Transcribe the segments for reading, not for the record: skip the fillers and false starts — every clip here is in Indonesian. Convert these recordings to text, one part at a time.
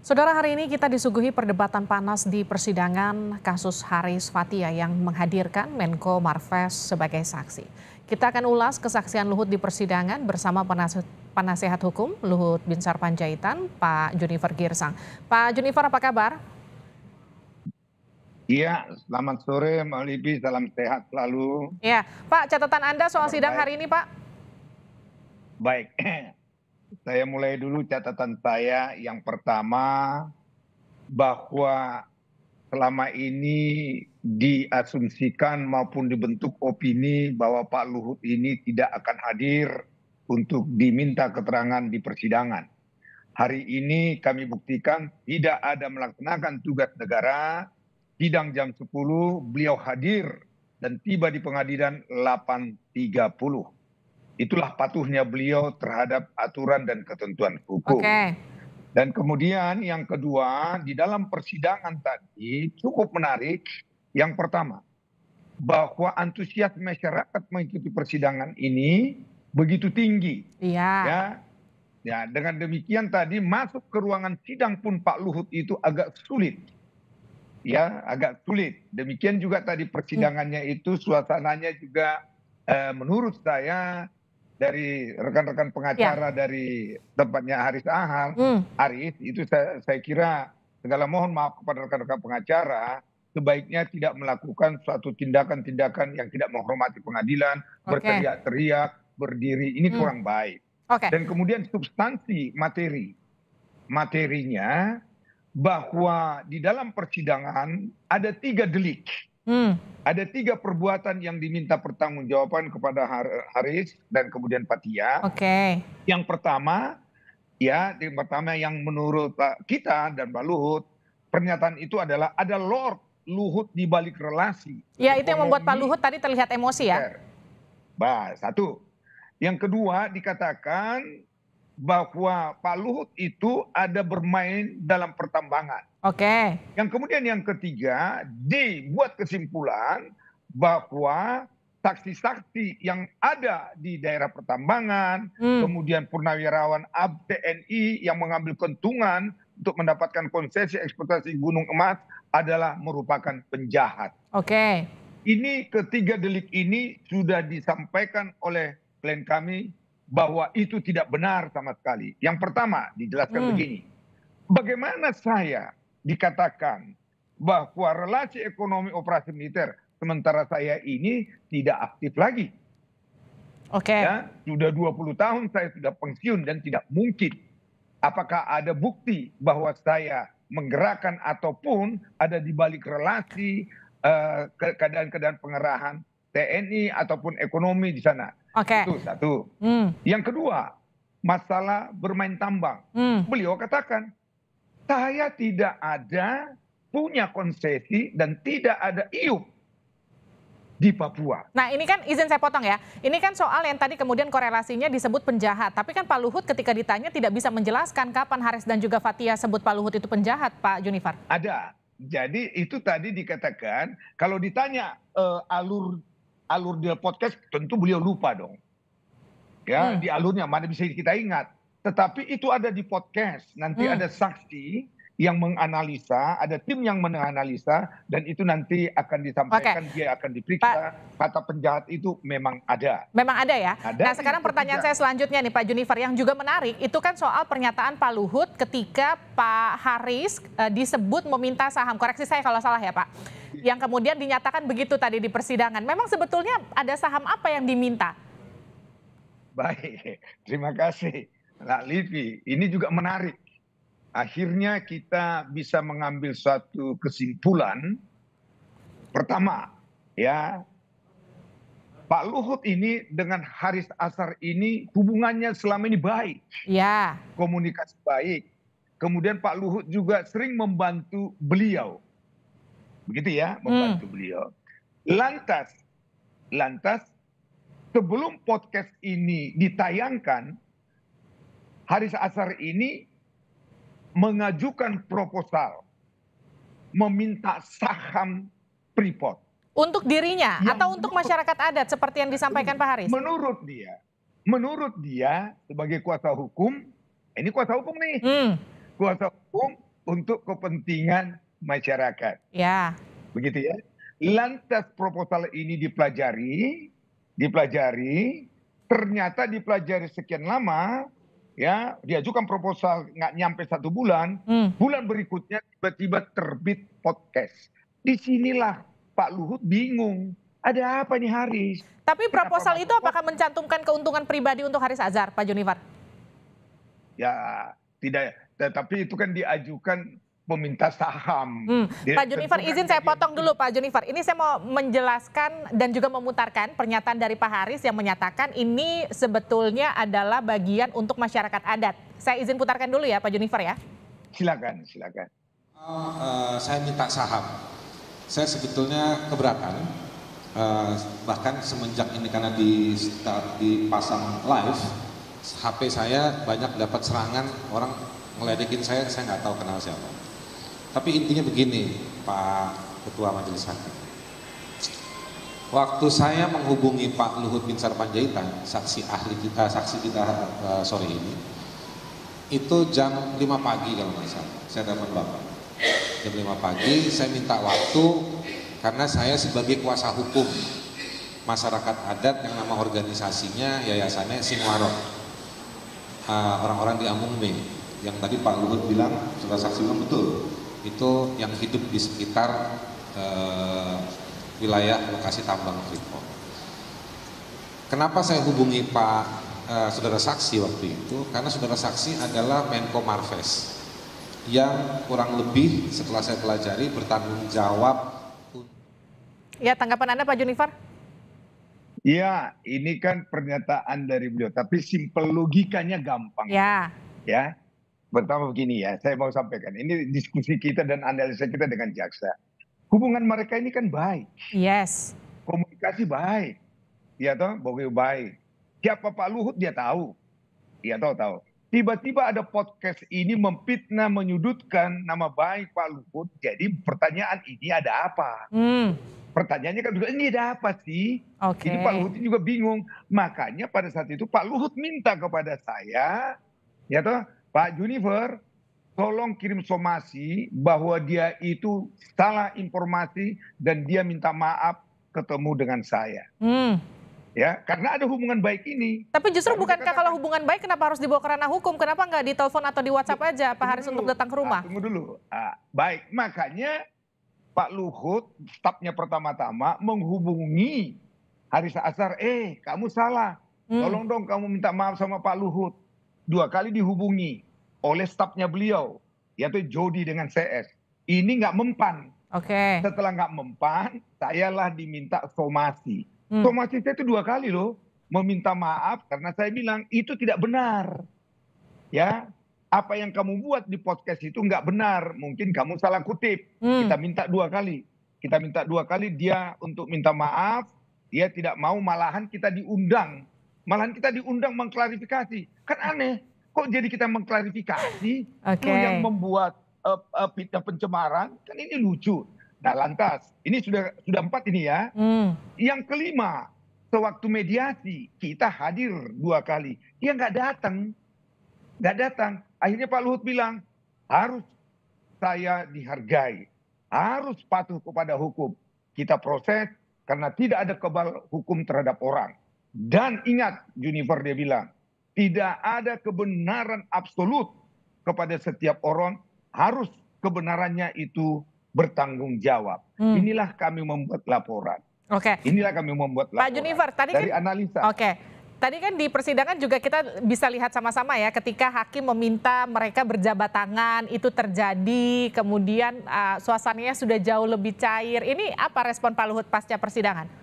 Saudara, hari ini kita disuguhi perdebatan panas di persidangan kasus Haris Fathia yang menghadirkan Menko Marves sebagai saksi. Kita akan ulas kesaksian Luhut di persidangan bersama penasehat hukum Luhut Binsar Panjaitan, Pak Junifer Girsang. Pak Junifer, apa kabar? Iya, selamat sore Mbak Lipi, salam sehat selalu. Ya, Pak, catatan Anda soal sidang hari ini, Pak? Baik, saya mulai dulu catatan saya. Yang pertama, bahwa selama ini diasumsikan maupun dibentuk opini bahwa Pak Luhut ini tidak akan hadir untuk diminta keterangan di persidangan. Hari ini kami buktikan tidak ada melaksanakan tugas negara. Sidang jam 10, beliau hadir dan tiba di pengadilan 8.30. Itulah patuhnya beliau terhadap aturan dan ketentuan hukum. Oke. Dan kemudian yang kedua, di dalam persidangan tadi cukup menarik. Yang pertama, bahwa antusias masyarakat mengikuti persidangan ini begitu tinggi. Iya. Ya, dengan demikian tadi masuk ke ruangan sidang pun Pak Luhut itu agak sulit. Ya, agak sulit. Demikian juga tadi persidangannya itu suasananya juga menurut saya dari rekan-rekan pengacara dari tempatnya Haris Haris itu saya kira segala mohon maaf kepada rekan-rekan pengacara, sebaiknya tidak melakukan suatu tindakan-tindakan yang tidak menghormati pengadilan, berteriak-teriak, berdiri, ini kurang baik. Dan kemudian substansi materinya, bahwa di dalam persidangan ada 3 delik. Ada 3 perbuatan yang diminta pertanggungjawaban kepada Haris dan kemudian Fathia. Yang pertama, yang menurut kita dan Pak Luhut, pernyataan itu adalah ada Lord Luhut di balik relasi. Ya, itu yang membuat Pak Luhut tadi terlihat emosi ya. Satu. Yang kedua dikatakan bahwa Pak Luhut itu ada bermain dalam pertambangan. Yang kemudian yang ketiga dibuat kesimpulan bahwa saksi-saksi yang ada di daerah pertambangan, kemudian purnawirawan TNI yang mengambil keuntungan untuk mendapatkan konsesi eksploitasi gunung emas adalah merupakan penjahat. Ini ketiga delik ini sudah disampaikan oleh klien kami bahwa itu tidak benar sama sekali. Yang pertama dijelaskan begini, bagaimana saya dikatakan bahwa relasi ekonomi operasi militer sementara saya ini tidak aktif lagi. Ya, sudah 20 tahun saya sudah pensiun dan tidak mungkin. Apakah ada bukti bahwa saya menggerakkan ataupun ada di balik relasi keadaan-keadaan pengerahan TNI ataupun ekonomi di sana? Itu satu. Yang kedua, masalah bermain tambang. Beliau katakan, saya tidak ada punya konsesi dan tidak ada IUP di Papua. Nah, ini kan izin saya potong ya. Ini kan soal yang tadi kemudian korelasinya disebut penjahat. Tapi kan Pak Luhut ketika ditanya tidak bisa menjelaskan kapan Haris dan juga Fathia sebut Pak Luhut itu penjahat, Pak Junifer. Ada. Jadi itu tadi dikatakan kalau ditanya alur di podcast tentu beliau lupa dong. Ya, di alurnya mana bisa kita ingat. Tetapi itu ada di podcast. Nanti ada saksi yang menganalisa, ada tim yang menganalisa, dan itu nanti akan disampaikan, dia akan diperiksa. Kata penjahat itu memang ada. Memang ada ya? Nah, sekarang pertanyaan saya selanjutnya nih Pak Junifer, yang juga menarik itu kan soal pernyataan Pak Luhut ketika Pak Haris disebut meminta saham. Koreksi saya kalau salah ya Pak. Yang kemudian dinyatakan begitu tadi di persidangan. Memang sebetulnya ada saham apa yang diminta? Baik, terima kasih Mbak Livi. Ini juga menarik. Akhirnya kita bisa mengambil suatu kesimpulan. Pertama, ya, Pak Luhut ini dengan Haris Azhar ini hubungannya selama ini baik. Ya. Komunikasi baik. Kemudian Pak Luhut juga sering membantu beliau. Begitu ya, membantu beliau. Lantas sebelum podcast ini ditayangkan, Haris Azhar ini mengajukan proposal meminta saham Freeport. Untuk dirinya atau untuk masyarakat adat seperti yang disampaikan Pak Haris? Menurut dia sebagai kuasa hukum, ini kuasa hukum nih. Kuasa hukum untuk kepentingan masyarakat. Ya. Begitu ya. Lantas proposal ini dipelajari, ternyata dipelajari sekian lama, ya diajukan proposal nggak nyampe 1 bulan, bulan berikutnya tiba-tiba terbit podcast. Disinilah Pak Luhut bingung, ada apa nih Haris? Tapi proposal itu apakah mencantumkan keuntungan pribadi untuk Haris Azhar, Pak Junifer? Ya tidak, tetapi itu kan diajukan peminta saham. Pak Junifer, izin saya potong dulu Pak Junifer. Ini saya mau menjelaskan dan juga memutarkan pernyataan dari Pak Haris yang menyatakan ini sebetulnya adalah bagian untuk masyarakat adat. Saya izin putarkan dulu ya Pak Junifer ya. Silakan, silakan. Saya minta saham. Saya sebetulnya keberatan. Bahkan semenjak ini karena dipasang live, HP saya banyak dapat serangan orang ngeledekin saya nggak tahu kenal siapa. Tapi intinya begini, Pak Ketua Majelis Hakim. Waktu saya menghubungi Pak Luhut Binsar Panjaitan, saksi kita sore ini, itu jam 5 pagi kalau nggak salah. Saya telepon Bapak. Jam 5 pagi, saya minta waktu karena saya sebagai kuasa hukum masyarakat adat yang nama organisasinya yayasannya Sinwarok, orang-orang di Amungme, yang tadi Pak Luhut bilang, saudara saksi bilang betul. Itu yang hidup di sekitar wilayah lokasi tambang Freeport. Kenapa saya hubungi Pak saudara saksi waktu itu? Karena saudara saksi adalah Menko Marves yang kurang lebih setelah saya pelajari bertanggung jawab. Ya, tanggapan Anda Pak Junifer? Ya, ini kan pernyataan dari beliau, tapi simpel logikanya gampang. Ya. Ya. Pertama begini ya, saya mau sampaikan, ini diskusi kita dan analisa kita dengan jaksa. Hubungan mereka ini kan baik. Yes. Komunikasi baik. Ya toh, baik. Siapa Pak Luhut dia tahu. Dia tahu. Tiba-tiba ada podcast ini memfitnah, menyudutkan nama baik Pak Luhut. Jadi pertanyaan ini ada apa? Pertanyaannya kan juga ini ada apa sih? Jadi Pak Luhut juga bingung. Makanya pada saat itu Pak Luhut minta kepada saya, ya toh, Pak Junifer, tolong kirim somasi bahwa dia itu salah informasi dan dia minta maaf ketemu dengan saya. Ya, karena ada hubungan baik ini. Tapi justru bukankah kalau hubungan baik kenapa harus dibawa ke ranah hukum? Kenapa nggak ditelepon atau di WhatsApp aja Pak Haris untuk datang ke rumah? Tunggu dulu. Baik, makanya Pak Luhut stafnya pertama-tama menghubungi Haris Azhar, kamu salah. Tolong dong kamu minta maaf sama Pak Luhut. 2 kali dihubungi oleh stafnya beliau, yaitu Jody dengan CS. Ini nggak mempan. Setelah nggak mempan, sayalah diminta somasi. Somasi saya itu 2 kali loh, meminta maaf karena saya bilang itu tidak benar. Ya, apa yang kamu buat di podcast itu nggak benar, mungkin kamu salah kutip. Kita minta 2 kali. Kita minta 2 kali dia untuk minta maaf, dia tidak mau, malahan kita diundang. Mengklarifikasi. Kan aneh, kok jadi kita mengklarifikasi? Yang membuat fitnah pencemaran, kan ini lucu. Nah lantas, ini sudah 4 ini ya. Yang kelima, sewaktu mediasi, kita hadir 2 kali. Dia nggak datang. Akhirnya Pak Luhut bilang, harus saya dihargai. Harus patuh kepada hukum. Kita proses karena tidak ada kebal hukum terhadap orang. Dan ingat, Junifer dia bilang, tidak ada kebenaran absolut kepada setiap orang, harus kebenarannya itu bertanggung jawab. Inilah kami membuat laporan. Inilah kami membuat laporan. Pak Junifer, tadi dari kan, analisa. Tadi kan di persidangan juga kita bisa lihat sama-sama ya, ketika hakim meminta mereka berjabat tangan, itu terjadi, kemudian suasananya sudah jauh lebih cair. Ini apa respon Pak Luhut pasca persidangan?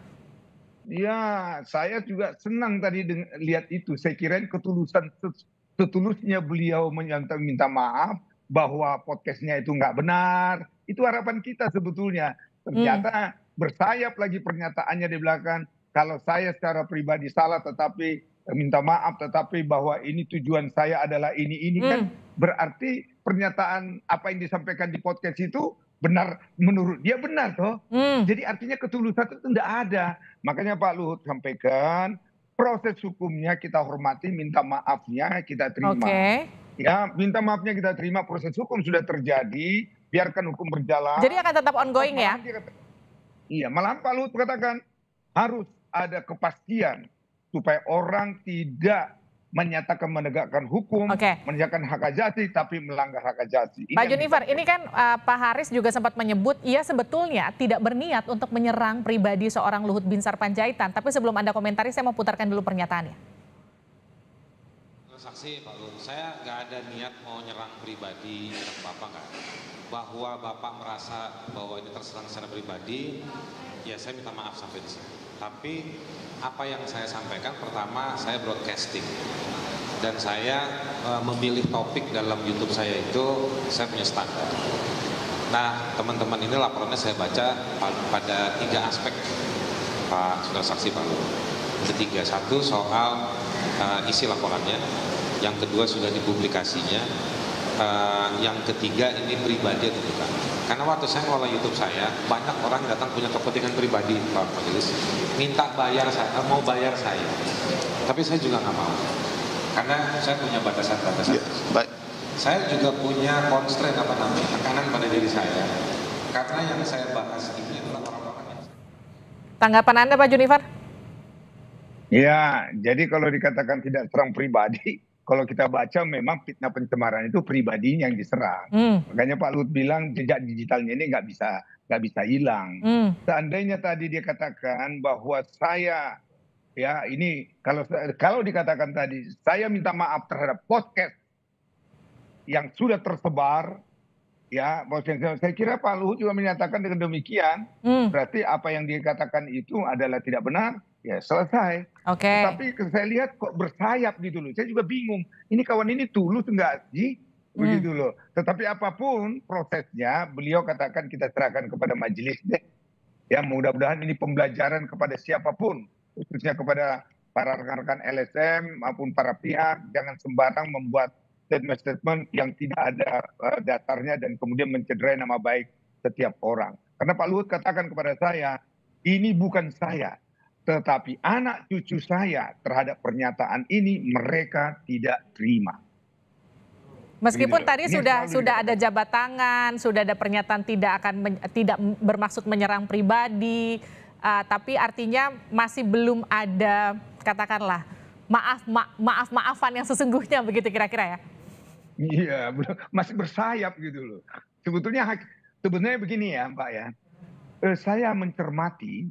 Ya, saya juga senang tadi lihat itu. Saya kirain setulusnya beliau minta maaf bahwa podcastnya itu nggak benar. Itu harapan kita sebetulnya. Ternyata bersayap lagi pernyataannya di belakang. Kalau saya secara pribadi salah tetapi minta maaf, tetapi bahwa ini tujuan saya adalah ini kan berarti pernyataan apa yang disampaikan di podcast itu benar, menurut dia benar toh. Jadi artinya ketulusan itu tidak ada. Makanya Pak Luhut sampaikan proses hukumnya kita hormati, minta maafnya kita terima. Ya, minta maafnya kita terima, proses hukum sudah terjadi, biarkan hukum berjalan. Jadi akan tetap ongoing ya? Iya, malahan Pak Luhut katakan harus ada kepastian supaya orang tidak menyatakan menegakkan hukum, menegakkan hak asasi, tapi melanggar hak asasi. Pak Junifer, ini kan Pak Haris juga sempat menyebut ia sebetulnya tidak berniat untuk menyerang pribadi seorang Luhut Binsar Panjaitan. Tapi sebelum Anda komentari, saya mau putarkan dulu pernyataannya. Saksi Pak Luhut, saya nggak ada niat mau nyerang pribadi Bapak, nggak. Bahwa Bapak merasa bahwa ini terserang secara pribadi, ya saya minta maaf sampai di sini. Tapi apa yang saya sampaikan, pertama saya broadcasting dan saya memilih topik dalam YouTube saya itu saya punya standar. Nah teman-teman ini laporannya saya baca pada 3 aspek Pak Saudara Saksi Pak Luhut. Ketiga, satu soal isi laporannya, yang kedua sudah dipublikasinya, yang ketiga ini pribadi atau bukan. Karena waktu saya ngelola YouTube saya, banyak orang datang punya kepentingan pribadi Pak Majelis, minta bayar saya, mau bayar saya, tapi saya juga nggak mau, karena saya punya batasan-batasan. Baik. Saya juga punya constraint tekanan pada diri saya, karena yang saya bahas ini adalah orang-orang yang... Tanggapan Anda Pak Junifer? Ya, jadi kalau dikatakan tidak serang pribadi, kalau kita baca memang fitnah pencemaran itu pribadinya yang diserang. Makanya Pak Luhut bilang jejak digitalnya ini nggak bisa hilang. Seandainya tadi dia katakan bahwa saya, ya ini kalau dikatakan tadi saya minta maaf terhadap podcast yang sudah tersebar, ya, saya kira Pak Luhut juga menyatakan dengan demikian. Berarti apa yang dikatakan itu adalah tidak benar. Ya selesai. Tapi saya lihat kok bersayap gitu loh. Saya juga bingung. Ini kawan ini tulus enggak sih? Begitu loh. Tetapi apapun prosesnya, beliau katakan kita serahkan kepada majelis deh. Ya mudah-mudahan ini pembelajaran kepada siapapun, khususnya kepada para rekan-rekan LSM maupun para pihak. Jangan sembarang membuat statement-statement yang tidak ada dasarnya dan kemudian mencederai nama baik setiap orang. Karena Pak Luhut katakan kepada saya, ini bukan saya, tetapi anak cucu saya terhadap pernyataan ini mereka tidak terima. Meskipun tadi sudah ada jabat tangan, sudah ada pernyataan tidak bermaksud menyerang pribadi, tapi artinya masih belum ada katakanlah maafan yang sesungguhnya begitu kira-kira ya? Iya, masih bersayap gitu loh. Sebenarnya begini ya Mbak ya, saya mencermati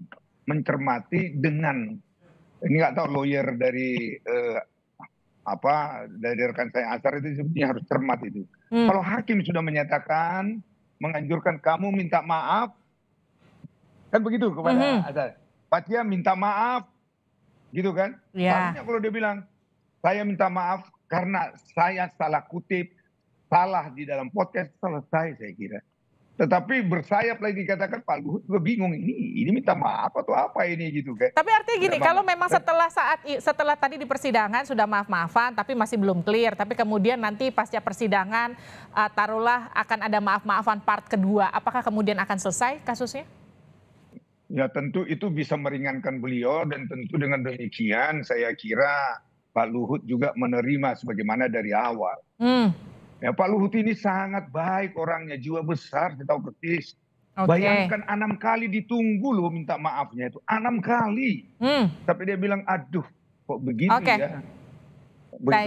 dengan ini nggak tahu lawyer dari dari rekan saya Asar itu sebenarnya harus cermat itu. Kalau hakim sudah menyatakan menganjurkan kamu minta maaf, kan begitu kepada Asar. Fathia minta maaf, gitu kan? Harusnya kalau dia bilang saya minta maaf karena saya salah kutip, salah di dalam podcast, selesai saya kira. Tetapi bersayap lagi dikatakan Pak Luhut juga bingung ini minta maaf atau apa ini gitu kan. Tapi artinya gini, kalau memang setelah tadi di persidangan sudah maaf-maafan tapi masih belum clear, tapi kemudian nanti pasca persidangan taruhlah akan ada maaf-maafan part kedua, apakah kemudian akan selesai kasusnya? Ya tentu itu bisa meringankan beliau dan tentu dengan demikian saya kira Pak Luhut juga menerima sebagaimana dari awal. Ya, Pak Luhut ini sangat baik orangnya, jiwa besar, saya tahu persis. Bayangkan 6 kali ditunggu loh minta maafnya itu, 6 kali. Tapi dia bilang, aduh kok begitu ya.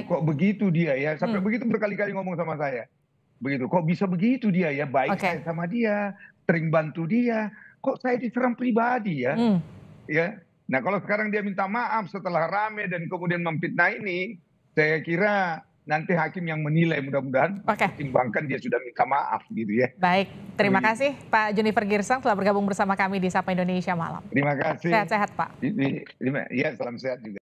Kok begitu dia ya, sampai begitu berkali-kali ngomong sama saya. Begitu, kok bisa begitu dia ya, baik saya sama dia, sering bantu dia. Kok saya diserang pribadi ya. Ya. Nah kalau sekarang dia minta maaf setelah rame dan kemudian memfitnah ini, saya kira nanti hakim yang menilai, mudah-mudahan pertimbangkan dia sudah minta maaf gitu ya. Baik, terima kasih Pak Junifer Girsang telah bergabung bersama kami di Sapa Indonesia Malam. Terima kasih. Sehat-sehat Pak. Iya, salam sehat juga.